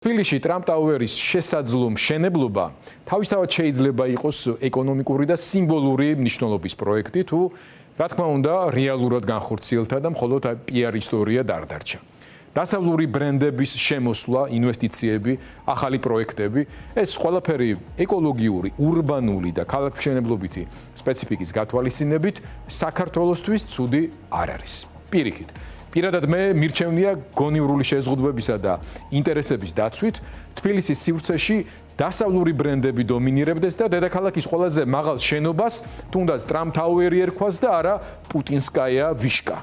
თბილისში ტრამპ ტაუერის შესაძლო მშენებლობა თავისთავად შეიძლება იყოს ეკონომიკური და სიმბოლური მნიშვნელობის პროექტი, თუ რა თქმა უნდა რეალურად განხორციელდა და მხოლოდ PR ისტორია დარდარჩა. დასავლური ბრენდების შემოსვლა, ინვესტიციები, ახალი პროექტები, ეს ყველაფერი ეკოლოგიური, ურბანული და ქალაქმშენებლობითი სპეციფიკის გათვალისწინებით საქართველოსთვის ცუდი არ არის. პირიქით, პირადად მე მირჩევნია გონივრული შეზღუდვებისა და ინტერესების დაცვით თბილისის სივრცეში დასავლური ბრენდები დომინირებდეს და დედაქალაქის ყველაზე მაღალ შენობას თუნდაც ტრამპ ტაუერი ერქვას და არა პუტინსკაია ვიშკა.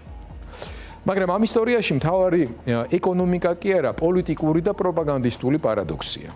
მაგრამ ამ ისტორიაში მთავარი ეკონომიკა კი არა, პოლიტიკური და პროპაგანდისტული პარადოქსია.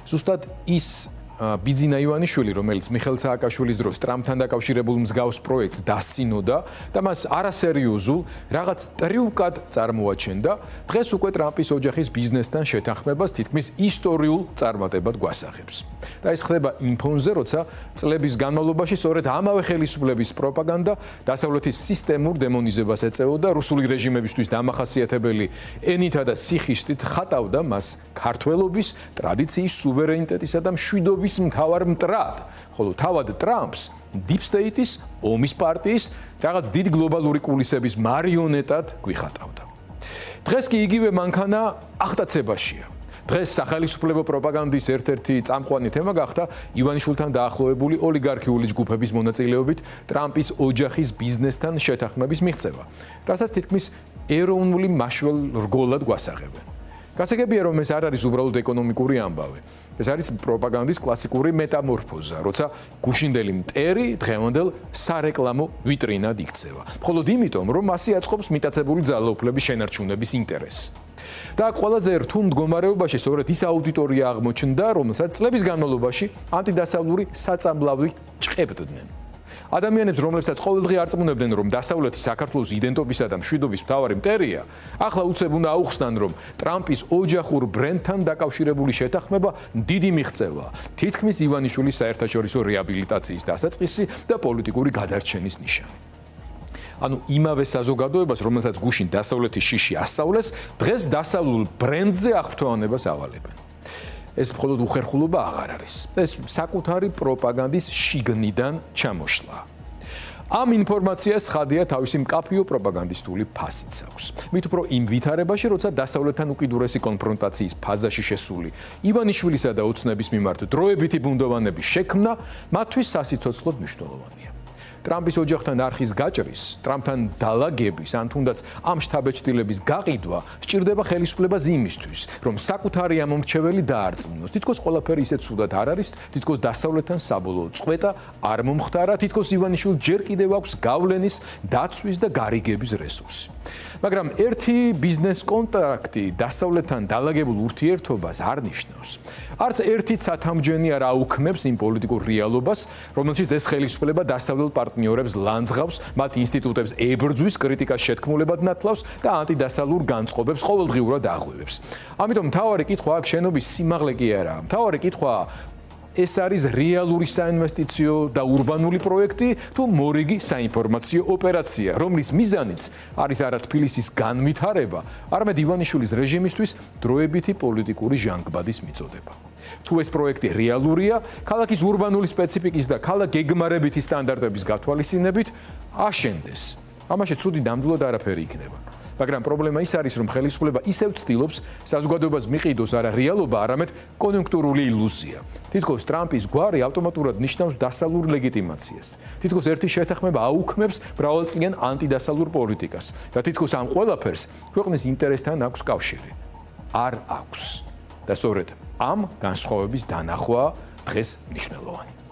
ზუსტად ის ბიძინა ივანიშვილი, რომელიც მიხეილ სააკაშვილის დროს ტრამპთან დაკავშირებულ მსგავს პროექტს დასწინოდა და მას არასერიოზულ რაღაც ტრიუკად წარმოაჩენდა, დღეს უკვე ტრამპის ოჯახის ბიზნესთან შეთანხმებას თითქმის ისტორიულ წარმატებად გვასახებს. და ეს ხდება იმ ფონზე, როცა წლების განმავლობაში სწორედ ამავე ხელისუფლების პროპაგანდა დასავლეთის სისტემურ დემონიზებას ეწეოდა, რუსული რეჟიმებისთვის დამახასიათებელი ენითა და სიხისტით ხატავდა მას ქართველობის, ტრადიციის, სუვერენიტეტისა და მშვიდობის მთავარ მტრად, ხოლო თავად ტრამპს Deep State-ის, ომის პარტიის, რაღაც დიდი გლობალური კულისების მარიონეტად გვიხატავდა. დღეს კი იგივე მანქანა აღტაცებაშია. დღეს სახელმწიფო პროპაგანდის ერთ-ერთი წამყვანი თემა გახდა ივანიშვილთან დაახლოებული ოლიგარქიული ჯგუფების მონაწილეობით ტრამპის ოჯახის ბიზნესთან შეთანხმების მიღწევა, რასაც თითქმის ეროვნული მაშველ რგოლად გვასახებენ. გასაგებია, რომ ეს არ არის უბრალოდ ეკონომიკური ამბავი. ეს არის პროპაგანდის კლასიკური მეტამორფოზა, როცა გუშინდელი მტერი დღევანდელ სარეკლამო ვიტრინად იქცევა. მხოლოდ იმიტომ, რომ მასი აწყობს მიტაცებული ძალაუფლების შენარჩუნების ინტერესს. და ყველაზე რთულ მდგომარეობაში სწორედ ის აუდიტორია აღმოჩნდა, რომელსაც წლების განმავლობაში ანტიდასავლური საწამლავი ჭყებდნენ. ადამიანებს, რომლებსაც ყოველდღე არწმუნებდნენ, რომ დასავლეთი საქართველოს იდენტობისა და მშვიდობის მთავარი მტერია, ახლა უცებ უნდა აუხსნან, რომ ტრამპის ოჯახურ ბრენდთან დაკავშირებული შეთანხმება დიდი მიღწევა, თითქმის ივანიშვილის საერთაშორისო რეაბილიტაციის დასაწყისი და პოლიტიკური გადარჩენის ნიშანი. ანუ იმავე საზოგადოებას, რომელსაც გუშინ დასავლეთის შიში ასწავლეს, დღეს დასავლურ ბრენდზე აღფრთოვანებას ავალებენ. ეს მხოლოდ უხერხულობა აღარ არის. ეს საკუთარი პროპაგანდის შიგნიდან ჩამოშლა. ამ ინფორმაციას ხადია თავისი მკაფიო პროპაგანდისტული ფასიც აქვს. მით უფრო იმ ვითარებაში, როცა დასავლეთთან უკიდურესი კონფრონტაციის ფაზაში შესული ივანიშვილისა და ოცნების მიმართ დროებითი ბუნდოვანების შექმნა მათთვის სასიცოცხლოდ მნიშვნელოვანია. ტრამპის ოჯახთან არხის გაჭრის, ტრამპთან დალაგების, ან თუნდაც ამ შთაბეჭდილების გაყიდვა სჭირდება ხელისუფლებას იმისთვის, რომ საკუთარი ამომრჩეველი დაარწმუნოს. თითქოს ყველაფერი ისე ცუდად არ არის, თითქოს დასავლეთთან საბოლოო წყვეტა არ მომხდარა, თითქოს ივანიშვილს ჯერ კიდევ აქვს გავლენის, დაცვის და გარიგების რესურსი. მაგრამ ერთი ბიზნეს კონტრაქტი დასავლეთთან დალაგებულ ურთიერთობას არ ნიშნავს. არც ერთი ცათამბჯენი არ აუქმებს იმ პოლიტიკურ რეალობას, რომელშიც ეს ხელისუფლება დასავლელ პარტნიორებს ლანძღავს, მათ ინსტიტუტებს ებრძვის, კრიტიკას შეთქმულებად ნათლავს და ანტიდასავლურ განწყობებს ყოველდღიურად აღვივებს. ამიტომ მთავარი კითხვა აქ შენობის სიმაღლე კი არაა. მთავარი კითხვა ეს არის რეალური საინვესტიციო და ურბანული პროექტი თუ მორიგი საინფორმაციო ოპერაცია, რომლის მიზანიც არის არა თბილისის განვითარება, არამედ ივანიშვილის რეჟიმისთვის დროებითი პოლიტიკური ჟანგბადის მიწოდება. თუ ეს პროექტი რეალურია, ქალაქის ურბანული სპეციფიკის და ქალაქ გეგმარებითი სტანდარტების გათვალისწინებით აშენდეს. ამაში ცუდი ნამდვილად არაფერი იქნება. მაგრამ პრობლემა ის არის, რომ ხელისუფლება ისევ ცდილობს საზოგადოებას მიყიდოს არა რეალობა, არამედ კონიუნქტურული ილუზია. თითქოს ტრამპის გვარი ავტომატურად ნიშნავს დასავლურ ლეგიტიმაციას. თითქოს ერთი შეთანხმება აუქმებს მრავალწლიან ანტიდასავლურ პოლიტიკას და თითქოს ამ ყველაფერს ქვეყნის ინტერესთან აქვს კავშირი. არ აქვს. და სწორედ ამ განსხვავების დანახვა დღეს მნიშვნელოვანი.